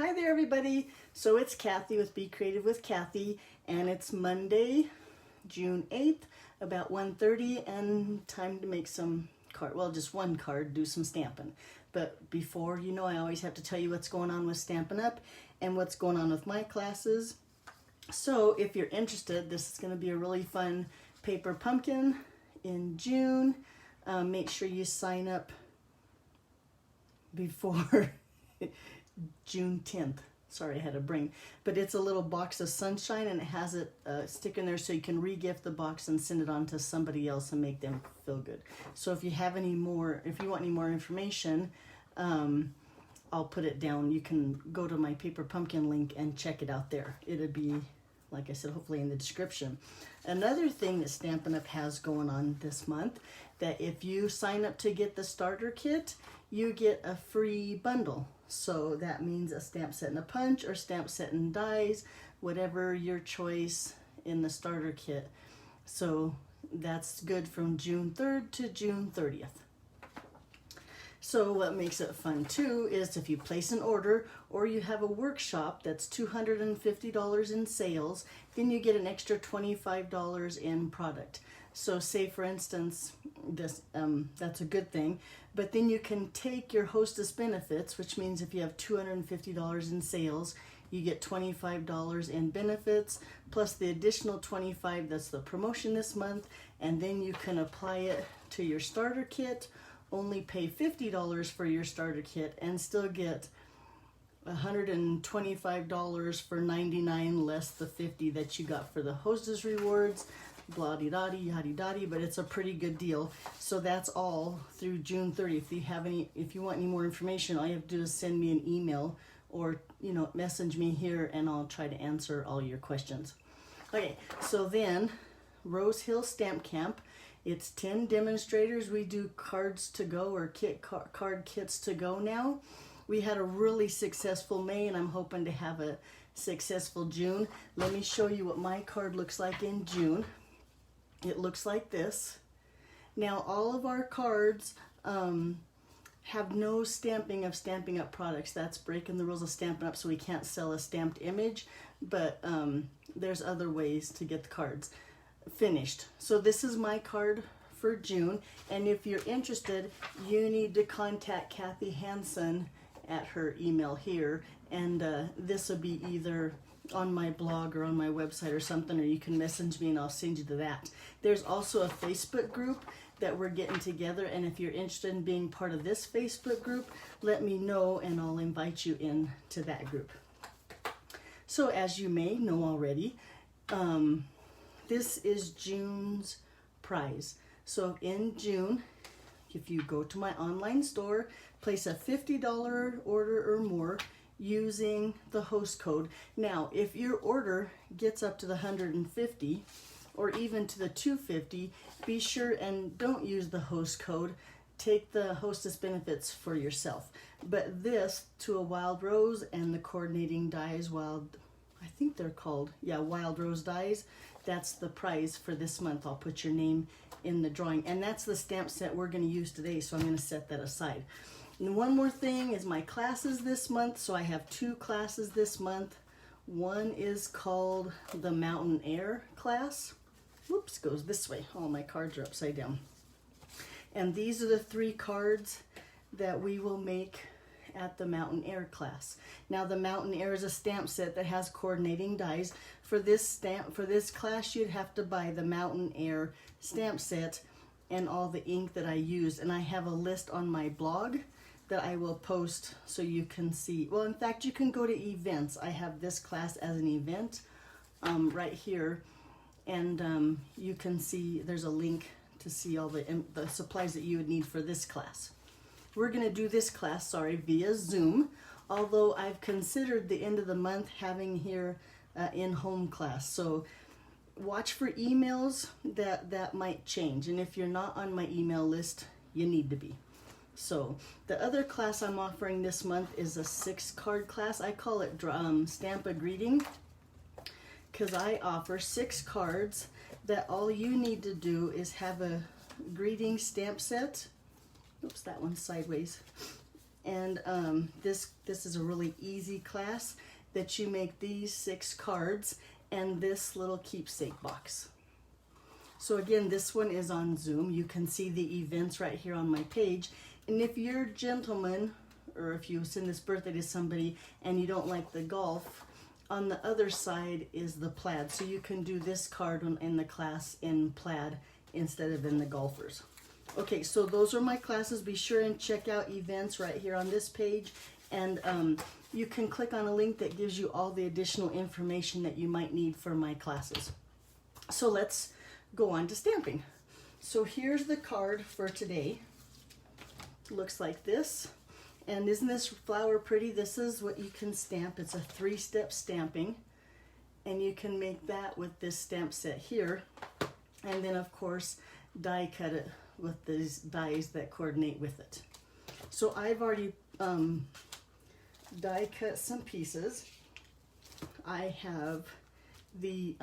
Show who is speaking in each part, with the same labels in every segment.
Speaker 1: Hi there, everybody. So it's Kathy with Be Creative with Kathy, and it's Monday, June 8th, about 1:30, and time to make some card. Well, just one card, do some Stampin'. But before, I always have to tell you what's going on with Stampin' Up! And what's going on with my classes. So if you're interested, this is going to be a really fun paper pumpkin in June. Make sure you sign up before June 10th. Sorry, I had a brain. But it's a little box of sunshine, and it has it stick in there so you can re-gift the box and send it on to somebody else and make them feel good. So if you want any more information, I'll put it down. You can go to my paper pumpkin link and check it out there. It'll be, like I said, hopefully in the description. Another thing that Stampin' Up! Has going on this month, that if you sign up to get the starter kit, you get a free bundle. So that means a stamp set and a punch, or stamp set and dies, whatever your choice in the starter kit. So that's good from June 3rd to June 30th. So what makes it fun too is if you place an order or you have a workshop that's $250 in sales, then you get an extra $25 in product. So say for instance, this that's a good thing, but then you can take your hostess benefits, which means if you have $250 in sales, you get $25 in benefits, plus the additional $25 that's the promotion this month, and then you can apply it to your starter kit, only pay $50 for your starter kit, and still get $125 for $99 less the $50 that you got for the hostess rewards, blah-de-da-de, yaddy-dotty, but it's a pretty good deal. So that's all through June 30th. If you want any more information, all you have to do is send me an email or, message me here, and I'll try to answer all your questions. Okay, so then Rose Hill Stamp Camp. It's 10 demonstrators. We do cards to go, or card kits to go now. We had a really successful May, and I'm hoping to have a successful June. Let me show you what my card looks like in June. It looks like this. Now all of our cards have no stamping of Stampin' Up! Products. That's breaking the rules of Stampin' Up! So we can't sell a stamped image, but there's other ways to get the cards finished. So this is my card for June, and if you're interested, you need to contact Kathy Hansen at her email here, and this will be either on my blog or on my website or something, or you can message me and I'll send you to that. There's also a Facebook group that we're getting together, and if you're interested in being part of this Facebook group, let me know and I'll invite you in to that group. So as you may know already, this is June's prize. So in June, if you go to my online store, place a $50 order or more using the host code. Now, if your order gets up to the $150 or even to the $250, be sure and don't use the host code. Take the hostess benefits for yourself. But this, to a Wild Rose and the coordinating dies, I think they're called, Wild Rose dies. That's the prize for this month. I'll put your name in the drawing. And that's the stamp set we're going to use today, so I'm going to set that aside. And one more thing is my classes this month. So I have 2 classes this month. One is called the Mountain Air class. Whoops, goes this way. All my cards are upside down. And these are the 3 cards that we will make at the Mountain Air class. Now the Mountain Air is a stamp set that has coordinating dies. For this class, you'd have to buy the Mountain Air stamp set and all the ink that I used. And I have a list on my blog that I will post so you can see. Well, in fact, you can go to events. I have this class as an event right here, and you can see there's a link to see all the supplies that you would need for this class. We're going to do this class, via Zoom, although I've considered the end of the month having here in-home class. So watch for emails that might change, and if you're not on my email list, you need to be. So the other class I'm offering this month is a 6-card class. I call it Stamp a Greeting, because I offer 6 cards that all you need to do is have a greeting stamp set. Oops, that one's sideways. And this is a really easy class that you make these 6 cards and this little keepsake box. So again, this one is on Zoom. You can see the events right here on my page. And if you're a gentleman, or if you send this birthday to somebody and you don't like the golf, on the other side is the plaid. So you can do this card in the class in plaid instead of in the golfers. Okay, so those are my classes. Be sure and check out events right here on this page. And you can click on a link that gives you all the additional information that you might need for my classes. So let's go on to stamping. So here's the card for today. Looks like this. And isn't this flower pretty? This is what you can stamp. It's a 3-step stamping. And you can make that with this stamp set here. And then of course, die cut it with these dies that coordinate with it. So I've already die cut some pieces. I have the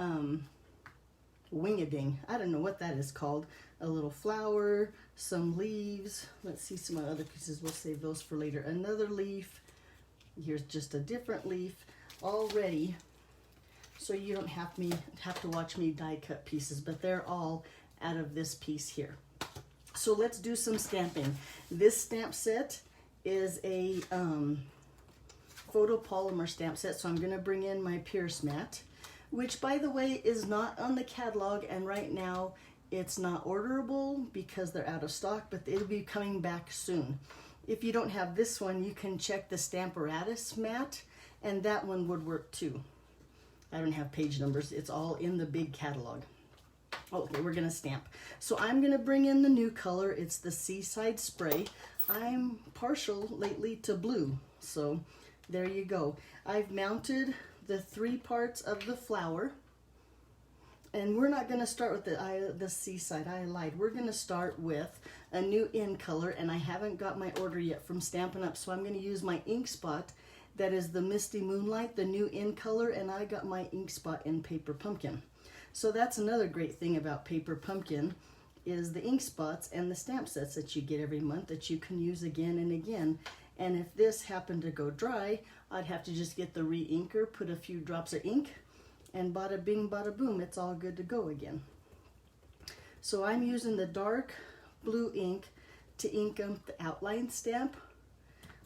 Speaker 1: wing-a-ding. I don't know what that is called. A little flower, some leaves. Let's see some other pieces. We'll save those for later. Another leaf. Here's just a different leaf all ready. So you don't have to watch me die cut pieces, but they're all out of this piece here. So let's do some stamping. This stamp set is a photopolymer stamp set, so I'm going to bring in my Pierce mat, which by the way is not on the catalog, and right now it's not orderable because they're out of stock, but it'll be coming back soon. If you don't have this one, you can check the Stamparatus mat, and that one would work too. I don't have page numbers. It's all in the big catalog. Okay, we're gonna stamp. So I'm gonna bring in the new color. It's the Seaside Spray. I'm partial lately to blue, so there you go. I've mounted the 3 parts of the flower, and we're not gonna start with the Seaside. I lied. We're gonna start with a new in color, and I haven't got my order yet from Stampin' Up, so I'm gonna use my ink spot. That is the Misty Moonlight, the new in color, and I got my ink spot in Paper Pumpkin. So that's another great thing about Paper Pumpkin is the ink spots and the stamp sets that you get every month that you can use again and again. And if this happened to go dry, I'd have to just get the re-inker, put a few drops of ink, and bada bing, bada boom, it's all good to go again. So I'm using the dark blue ink to ink up the outline stamp.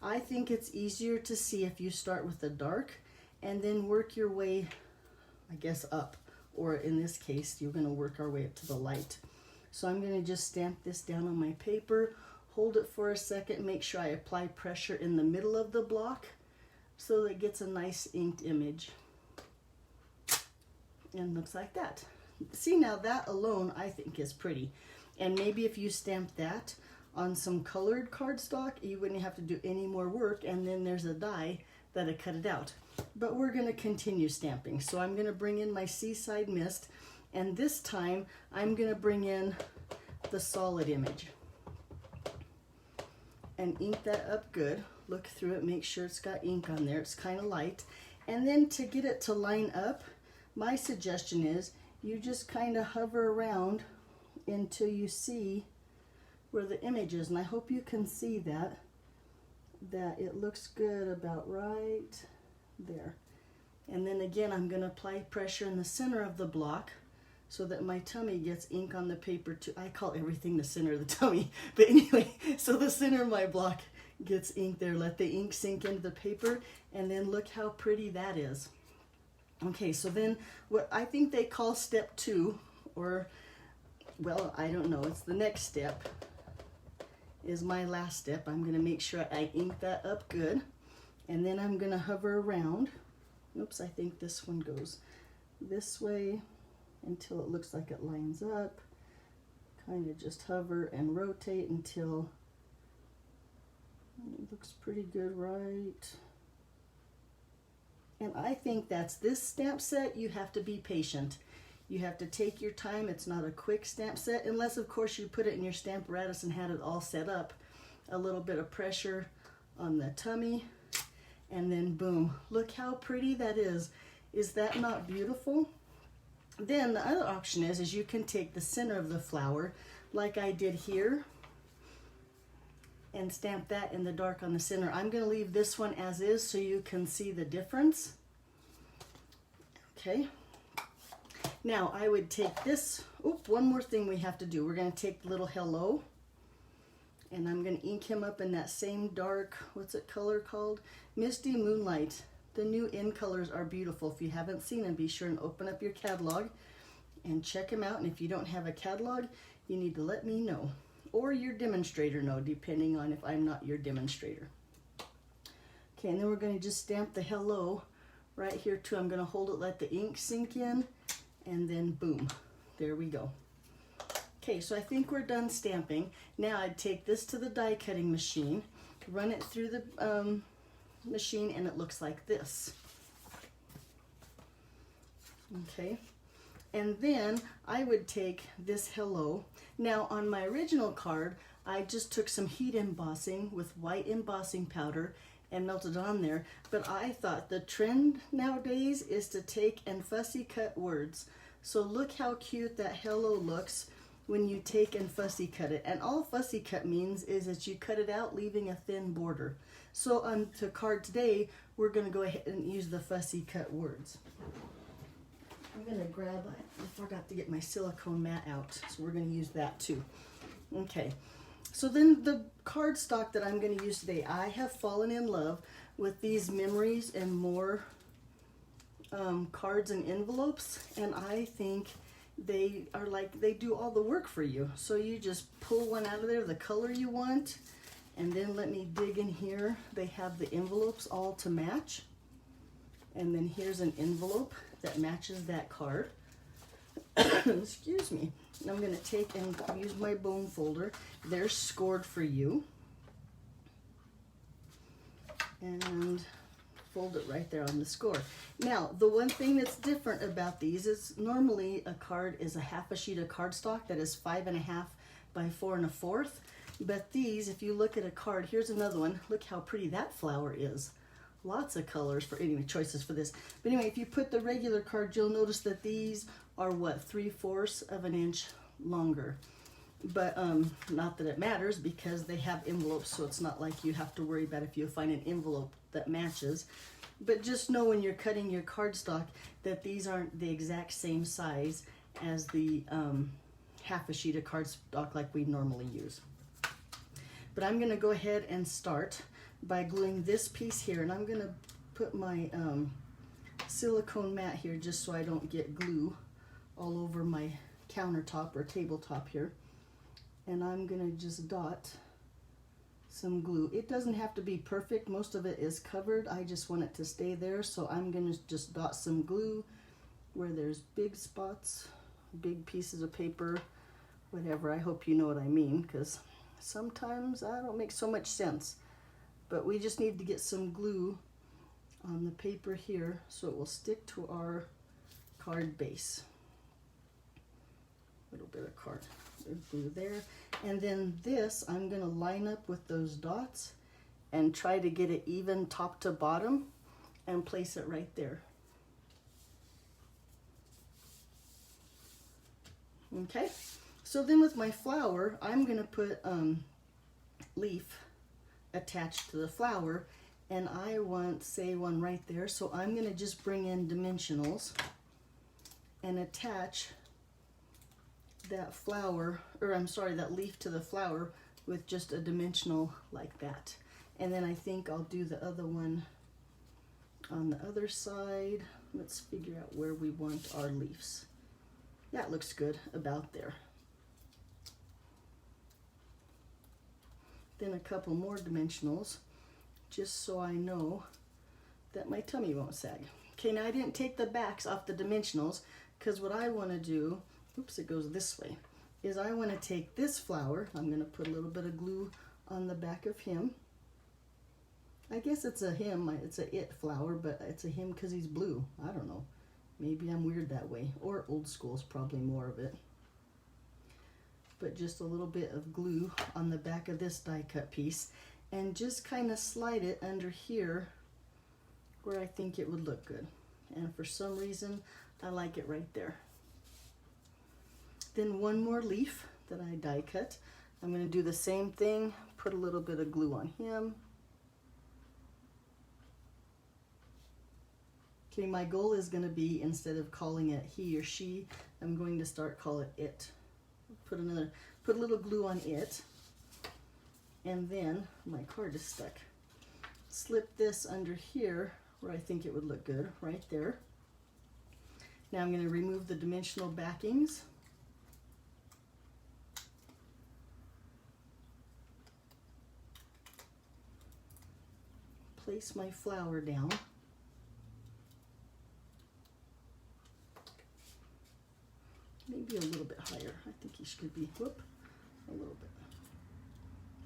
Speaker 1: I think it's easier to see if you start with the dark and then work your way, I guess, up. Or in this case, you're going to work our way up to the light. So I'm going to just stamp this down on my paper, hold it for a second, make sure I apply pressure in the middle of the block so that it gets a nice inked image. And looks like that. See, now that alone I think is pretty. And maybe if you stamp that on some colored cardstock, you wouldn't have to do any more work, and then there's a die that'll cut it out. But we're going to continue stamping. So I'm going to bring in my Seaside Mist, and this time I'm going to bring in the solid image and ink that up good. Look through it, make sure it's got ink on there. It's kind of light. And then to get it to line up, my suggestion is you just kind of hover around until you see where the image is. And I hope you can see that it looks good about right there. And then again, I'm going to apply pressure in the center of the block so that my tummy gets ink on the paper too. I call everything the center of the tummy. But anyway, so the center of my block gets ink there. Let the ink sink into the paper, and then look how pretty that is. Okay, so then what I think they call step 2, or, well, I don't know, it's the next step, is my last step. I'm going to make sure I ink that up good, and then I'm going to hover around. Oops, I think this one goes this way until it looks like it lines up. Kind of just hover and rotate until it looks pretty good, right? And I think that's this stamp set. You have to be patient. You have to take your time. It's not a quick stamp set, unless of course you put it in your Stamparatus and had it all set up. A little bit of pressure on the tummy, and then boom. Look how pretty that is. Is that not beautiful? Then the other option is you can take the center of the flower, like I did here, and stamp that in the dark on the center. I'm going to leave this one as is so you can see the difference. Okay. Now I would take this, one more thing we have to do. We're going to take little hello, and I'm going to ink him up in that same dark, what's it color called? Misty Moonlight. The new in colors are beautiful. If you haven't seen them, be sure and open up your catalog and check them out. And if you don't have a catalog, you need to let me know, or your demonstrator know, depending on if I'm not your demonstrator. Okay, and then we're going to just stamp the hello right here too. I'm going to hold it, let the ink sink in, and then boom, there we go. Okay, so I think we're done stamping. Now I'd take this to the die cutting machine, run it through the machine, and it looks like this. Okay, and then I would take this hello. Now on my original card, I just took some heat embossing with white embossing powder and melted on there, but I thought the trend nowadays is to take and fussy cut words. So look how cute that hello looks when you take and fussy cut it. And all fussy cut means is that you cut it out, leaving a thin border. So on the card today, we're going to go ahead and use the fussy cut words. I'm going to grab, I forgot to get my silicone mat out, so we're going to use that too. Okay, so then the cardstock that I'm going to use today, I have fallen in love with these Memories and More cards and envelopes, and I think they are like, they do all the work for you. So you just pull one out of there, the color you want, and then let me dig in here. They have the envelopes all to match, and then here's an envelope that matches that card. Excuse me. I'm going to take and use my bone folder. They're scored for you, and fold it right there on the score. Now, the one thing that's different about these is normally a card is a half a sheet of cardstock that is 5.5 by 4 1/4. But these, if you look at a card, here's another one. Look how pretty that flower is. Lots of colors for, anyway, choices for this. But anyway, if you put the regular card, you'll notice that these are what, 3/4 of an inch longer. But not that it matters, because they have envelopes, so it's not like you have to worry about if you find an envelope that matches. But just know when you're cutting your cardstock that these aren't the exact same size as the half a sheet of cardstock like we normally use. But I'm going to go ahead and start by gluing this piece here, and I'm going to put my silicone mat here just so I don't get glue all over my countertop or tabletop here. And I'm going to just dot some glue. It doesn't have to be perfect. Most of it is covered. I just want it to stay there, so I'm going to just dot some glue where there's big spots, big pieces of paper, whatever. I hope you know what I mean, because sometimes I don't make so much sense. But we just need to get some glue on the paper here so it will stick to our card base. A little bit of card glue there. And then this, I'm going to line up with those dots and try to get it even top to bottom and place it right there. Okay, so then with my flower, I'm going to put leaf attached to the flower, and I want, say, one right there. So I'm going to just bring in dimensionals and attach that flower, or I'm sorry, that leaf to the flower with just a dimensional like that. And then I think I'll do the other one on the other side. Let's figure out where we want our leaves. That looks good, about there. Then a couple more dimensionals, just so I know that my tummy won't sag. Okay, now I didn't take the backs off the dimensionals, because what I want to do, oops, it goes this way, is I want to take this flower, I'm going to put a little bit of glue on the back of him. I guess it's a him, it's a it flower, but it's a him because he's blue. I don't know. Maybe I'm weird that way, or old school is probably more of it. But just a little bit of glue on the back of this die cut piece, and just kind of slide it under here where I think it would look good. And for some reason, I like it right there. Then one more leaf that I die cut. I'm going to do the same thing, put a little bit of glue on him. Okay, my goal is going to be, instead of calling it he or she, I'm going to start calling it. Put a little glue on it. And then my card is stuck. Slip this under here where I think it would look good, right there. Now I'm going to remove the dimensional backings. Place my flower down. Maybe a little bit higher. I think he should be, whoop, a little bit.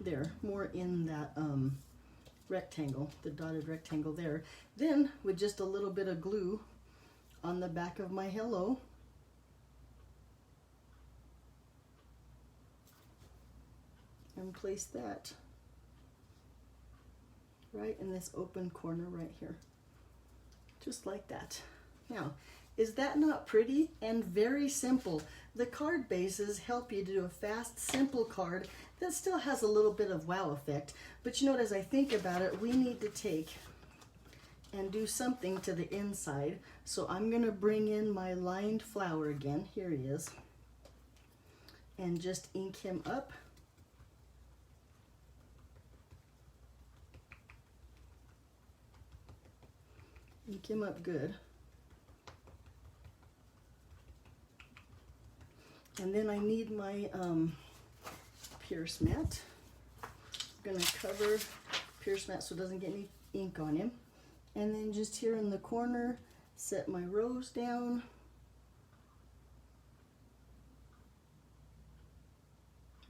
Speaker 1: There, more in that rectangle, the dotted rectangle there. Then, with just a little bit of glue on the back of my hello, and place that right in this open corner right here. Just like that. Now, is that not pretty and very simple? The card bases help you to do a fast, simple card that still has a little bit of wow effect. But you know what, as I think about it, we need to take and do something to the inside. So I'm gonna bring in my lined flower again. Here he is. And just ink him up. Ink him up good. And then I need my Pierce mat. I'm gonna cover Pierce mat so it doesn't get any ink on him. And then just here in the corner, set my rose down.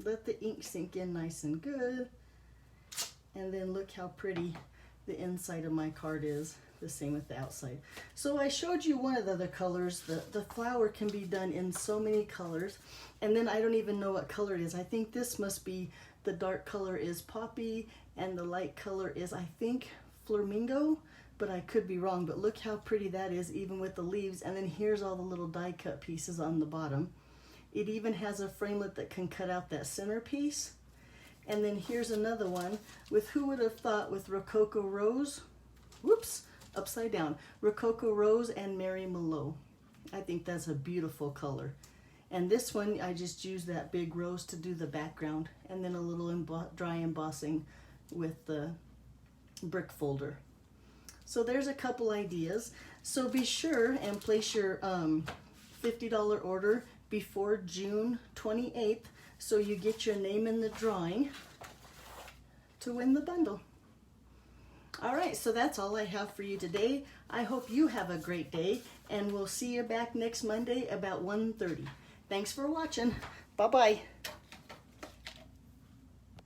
Speaker 1: Let the ink sink in nice and good. And then look how pretty the inside of my card is. The same with the outside. So I showed you one of the other colors. The flower can be done in so many colors. And then I don't even know what color it is. I think this must be, the dark color is poppy and the light color is, I think, flamingo, but I could be wrong. But look how pretty that is, even with the leaves. And then here's all the little die cut pieces on the bottom. It even has a framelit that can cut out that center piece. And then here's another one with, who would have thought, with Rococo Rose, whoops, upside down, Rococo Rose and Mary Mallow. I think that's a beautiful color. And this one, I just used that big rose to do the background, and then a little dry embossing with the brick folder. So there's a couple ideas. So be sure and place your $50 order before June 28th so you get your name in the drawing to win the bundle. All right, so that's all I have for you today. I hope you have a great day, and we'll see you back next Monday about 1:30. Thanks for watching. Bye-bye.